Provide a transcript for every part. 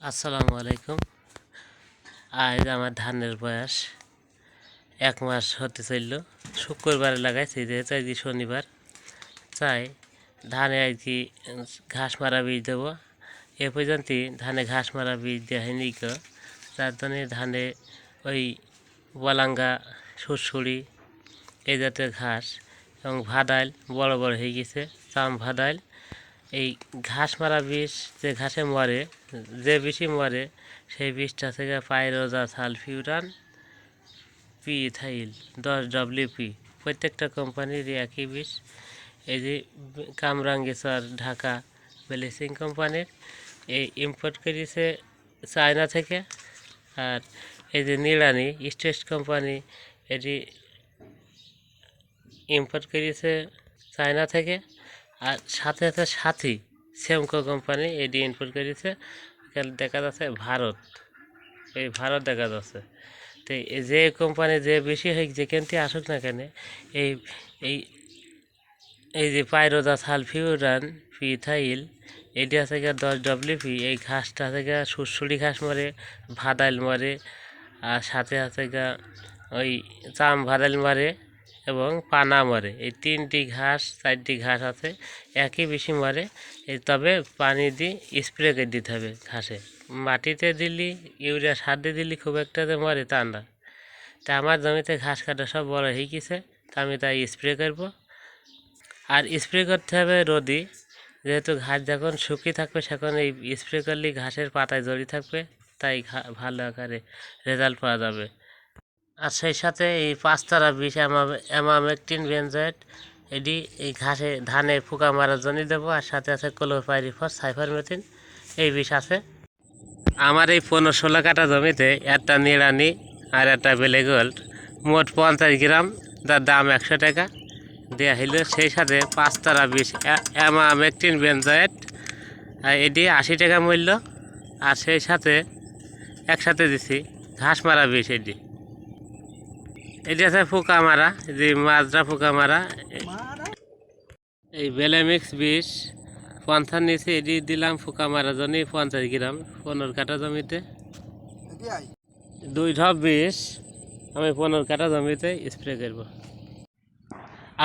আসসালামু আলাইকুম। আজ আমার ধানের বয়স 1 মাস হতে চলল। শুক্রবারে লাগাইছি, যেহেতু আজকে শনিবার, চাই ধানে আর কি ঘাস মারা বীজ দেবো। এ পর্যন্ত ধানে ঘাস মারা বীজ দেওয়া হয়নি কেউ, তার জন্য ধানে ওই বলাঙ্গা, সুরসুরি এই জাতীয় ঘাস এবং ভাদাইল বড় বড় হয়ে গেছে, চাম ভাদাইল। এই ঘাস মারা বিষ যে ঘাসে মরে, যে বিষই মরে, সেই বিষটা থেকে পাইরোজা সালফিউরান পিথাইল 10 WP, প্রত্যেকটা কোম্পানির একই বিষ। এই যে কামরাঙ্গীরচর ঢাকা ব্লিচিং কোম্পানির, এই ইম্পোর্ট করেছে চায়না থেকে। আর এই যে নিড়ানি স্টেট কোম্পানি, এটি ইম্পোর্ট করেছে চায়না থেকে। আর সাথে সাথে সাথী সেমকো কোম্পানি এটি ইম্পোর্ট করেছে, দেখা যাচ্ছে ভারত, এই ভারত দেখা যাচ্ছে। তো যে কোম্পানি যে বেশি হয় যেখানটি আসুক না কেন, এই এই এই যে পাইরোজা সালফিউরান পিথাইল এটি আছে গিয়ে 10 WP। এই ঘাসটা থেকে সুরসুরি ঘাস মরে, ভাদাইল মরে, আর সাথে আছে গা ওই চাম ভাদাইল মরে এবং পানা মরে। এই 3টি ঘাস 4টি ঘাস আছে, একই বেশি মরে। তবে পানি দিয়ে স্প্রে করে দিতে হবে ঘাসে। মাটিতে দিলি, ইউরিয়া সার দিয়ে দিলি খুব একটা যে মরে তা না। তা আমার জমিতে ঘাস কাটা সব বড় হয়ে গেছে, তা আমি তাই স্প্রে করব। আর স্প্রে করতে হবে রোদি, যেহেতু ঘাস যখন শুকিয়ে থাকবে সেখন এই স্প্রে করলে ঘাসের পাতায় জড়িয়ে থাকবে, তাই ভালো আকারে রেজাল্ট পাওয়া যাবে। আর সেই সাথে এই 5 বিষ অ্যামামেকটিন বেনজয়েড, এটি এই ঘাসে ধানে পোকা মারার জন্য দেবো। আর সাথে আছে ক্লোরপাইরিফস সাইফারমেথিন, এই বিষ আছে। আমার এই 15-16 কাঠা জমিতে একটা নিড়ানি আর একটা বেলে গোল্ড, মোট 50 গ্রাম, যার দাম 100 টাকা দেওয়া হইল। সেই সাথে 5 বিষ অ্যামামেকটিন বেনজয়েড, এটি 80 টাকা মূল্য। আর সেই সাথে একসাথে দিছি ঘাস মারা বিষ, এটি আছে পোকা মারা, যে মাজরা পোকা মারা। এই বেলেমিক্স বিষ 50 নিচে, এটি দিলাম পোকা মারার জন্য 50 গ্রাম 15 কাঠা জমিতে। 2 ঢপ বিষ আমি 15 কাঠা জমিতে স্প্রে করব।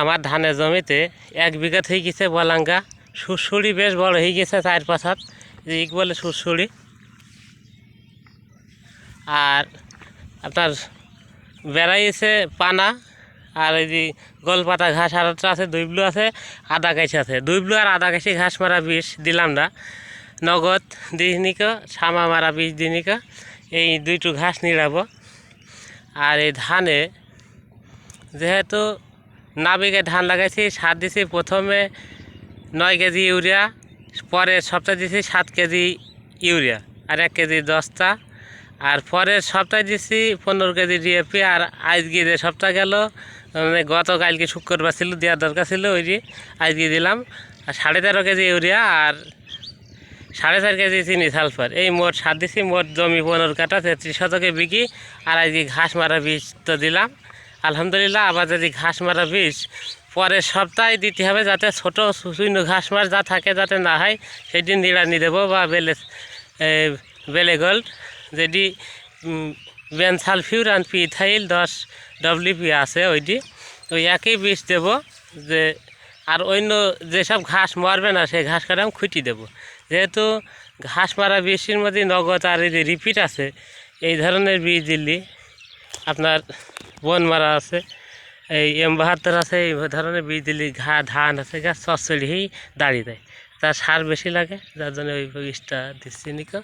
আমার ধানের জমিতে 1 বিঘা হয়ে গেছে বলাঙ্গা, সুরসুরি বেশ বড় হয়ে গেছে 4-5 হাত, যে বলে সুরসুরি। আর আপনার বেড়াইছে পানা, আর এই যে গোলপাতা ঘাস আর আছে, দুইব্লু আছে, আদা গাছ আছে। দুইব্লু আর আদা গাছে ঘাস মারা বিষ দিলাম না, নগদ দিনিক, ছামা মারা বিষ দিনিক। এই 2টো ঘাস নিড়াবো। আর এই ধানে যেহেতু নাবিকে ধান লাগাইছি, সার দিছি প্রথমে 9 কেজি ইউরিয়া, পরের সপ্তাহে দিছি 7 কেজি ইউরিয়া আর 1 কেজি দস্তা। আর পরের সপ্তাহে দিচ্ছি 15 কেজি ডিএপি। আর আজকে যে সপ্তাহ গেল, মানে গতকালকে শুক্রবার ছিল, দেওয়ার দরকার ছিল, ওই যে আজকে দিলাম। আর 13.5 কেজি ইউরিয়া আর 4.5 কেজি চিনি সালফার, এই মোট সার দিচ্ছি। মোট জমি 15 কাঠা, 33 শতকে বিঘি। আর আজকে ঘাস মারা বীজ তো দিলাম আলহামদুলিল্লাহ। আবার যদি ঘাস মারা বীজ পরের সপ্তাহে দিতে হবে, যাতে ছোটো শূন্য ঘাস মার যা থাকে যাতে না হয়, সেদিন নিড়ানি দেবো। বা বেলে গোল্ড, যেটি বেনসালফিউরান পিথাইল 10 WP আছে, ওই একই বিষ দেব। যে আর অন্য যেসব ঘাস মরবে না, সেই ঘাস কাটা আমি খুঁটি দেবো। যেহেতু ঘাস মারা বীজের মধ্যে নগদ আর এই যে রিপিট আছে, এই ধরনের বীজ দিল্লি আপনার বন মারা আছে, এই M72 আছে, এই ধরনের বীজ দিল্লি ধান আছে গাছ চচ্চড়িয়েই দাঁড়িয়ে দেয়, তার সার বেশি লাগে, যার জন্য ওই বীজটা দিচ্ছি নিকা।